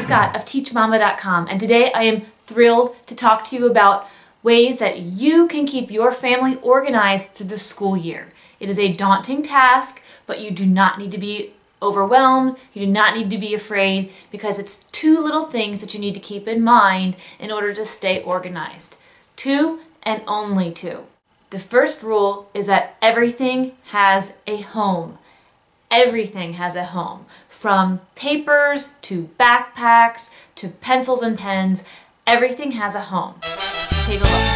Scott of teachmama.com, and today I am thrilled to talk to you about ways that you can keep your family organized through the school year. It is a daunting task, but you do not need to be overwhelmed, you do not need to be afraid, because it's two little things that you need to keep in mind in order to stay organized. Two and only two. The first rule is that everything has a home. Everything has a home. From papers to backpacks to pencils and pens, everything has a home. Take a look.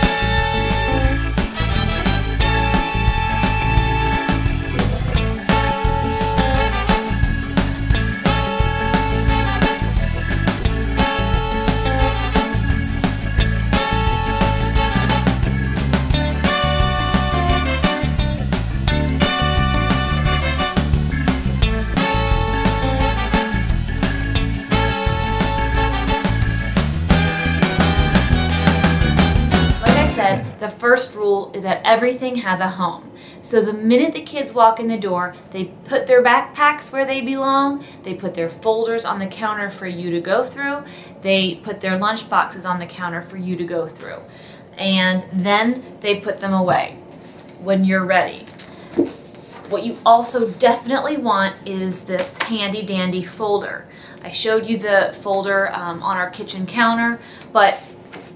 The first rule is that everything has a home. So the minute the kids walk in the door, they put their backpacks where they belong, they put their folders on the counter for you to go through, they put their lunch boxes on the counter for you to go through, and then they put them away when you're ready. What you also definitely want is this handy dandy folder. I showed you the folder on our kitchen counter, but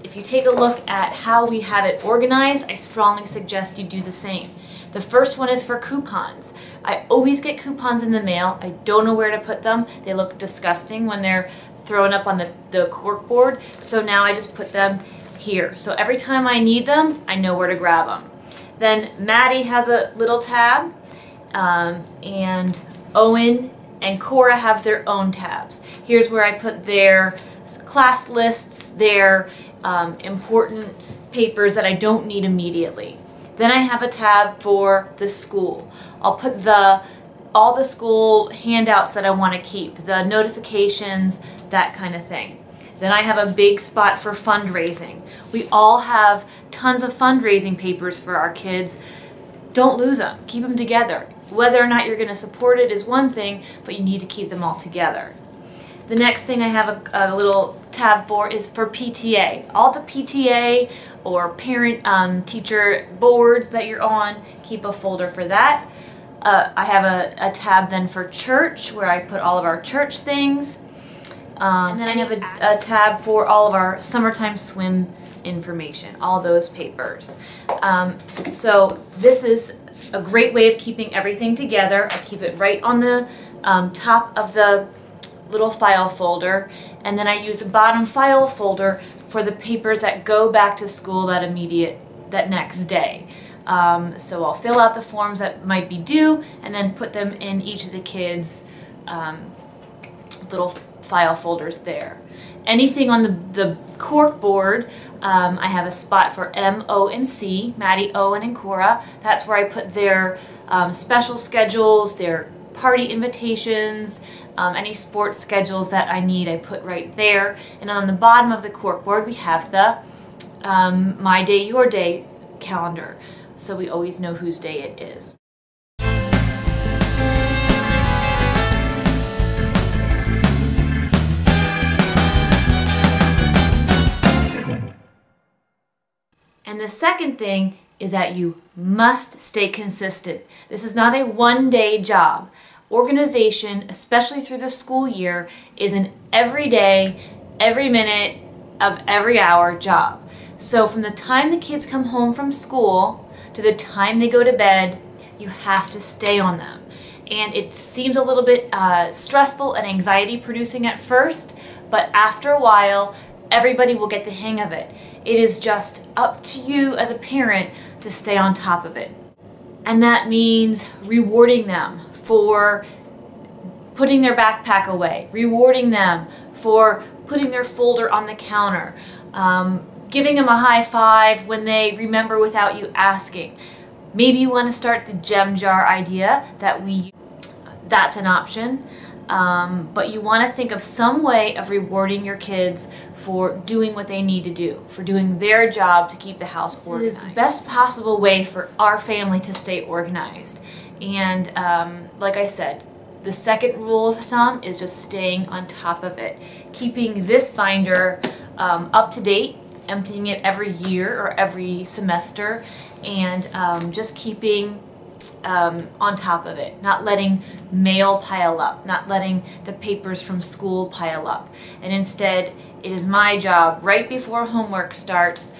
if you take a look at how we have it organized, I strongly suggest you do the same. The first one is for coupons. I always get coupons in the mail. I don't know where to put them. They look disgusting when they're thrown up on the cork board, so now I just put them here. So every time I need them, I know where to grab them. Then Maddie has a little tab, and Owen and Cora have their own tabs. Here's where I put their class lists, their important papers that I don't need immediately. Then I have a tab for the school. I'll put all the school handouts that I want to keep, the notifications, that kind of thing. Then I have a big spot for fundraising. We all have tons of fundraising papers for our kids. Don't lose them. Keep them together. Whether or not you're going to support it is one thing, but you need to keep them all together. The next thing I have a little tab for is for PTA. All the PTA or parent-teacher boards that you're on, keep a folder for that. I have a tab then for church, where I put all of our church things. And then I have a tab for all of our summertime swim information, all those papers. So this is a great way of keeping everything together. I keep it right on the top of the little file folder, and then I use the bottom file folder for the papers that go back to school that next day. So I'll fill out the forms that might be due and then put them in each of the kids' little file folders there. Anything on the cork board, I have a spot for M, O, and C, Maddie, Owen, and Cora. That's where I put their special schedules, their party invitations, any sports schedules that I need, I put right there. And on the bottom of the cork board we have the My Day, Your Day calendar, so we always know whose day it is. And the second thing is that you must stay consistent. This is not a one-day job. Organization, especially through the school year, is an everyday, every minute of every hour job. So from the time the kids come home from school to the time they go to bed, you have to stay on them. And it seems a little bit stressful and anxiety-producing at first, but after a while, everybody will get the hang of it. It is just up to you as a parent to stay on top of it. And that means rewarding them for putting their backpack away, rewarding them for putting their folder on the counter, giving them a high five when they remember without you asking. Maybe you want to start the gem jar idea that's an option. But you want to think of some way of rewarding your kids for doing what they need to do, for doing their job to keep the house organized. This is the best possible way for our family to stay organized. And like I said, The second rule of thumb is just staying on top of it. Keeping this binder up to date, emptying it every year or every semester, and just keeping on top of it, not letting mail pile up, not letting the papers from school pile up. And instead, it is my job right before homework starts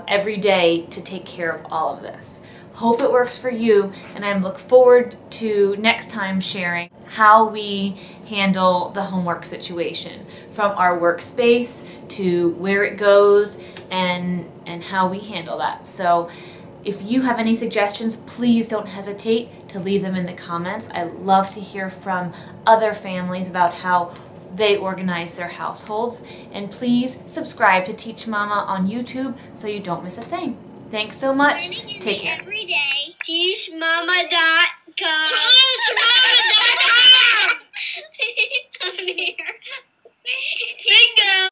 every day to take care of all of this. Hope it works for you, and I look forward to next time sharing how we handle the homework situation, from our workspace to where it goes and how we handle that. So if you have any suggestions, please don't hesitate to leave them in the comments. I love to hear from other families about how they organize their households. And please subscribe to Teach Mama on YouTube so you don't miss a thing. Thanks so much. Take care. Every day. Teach Mama.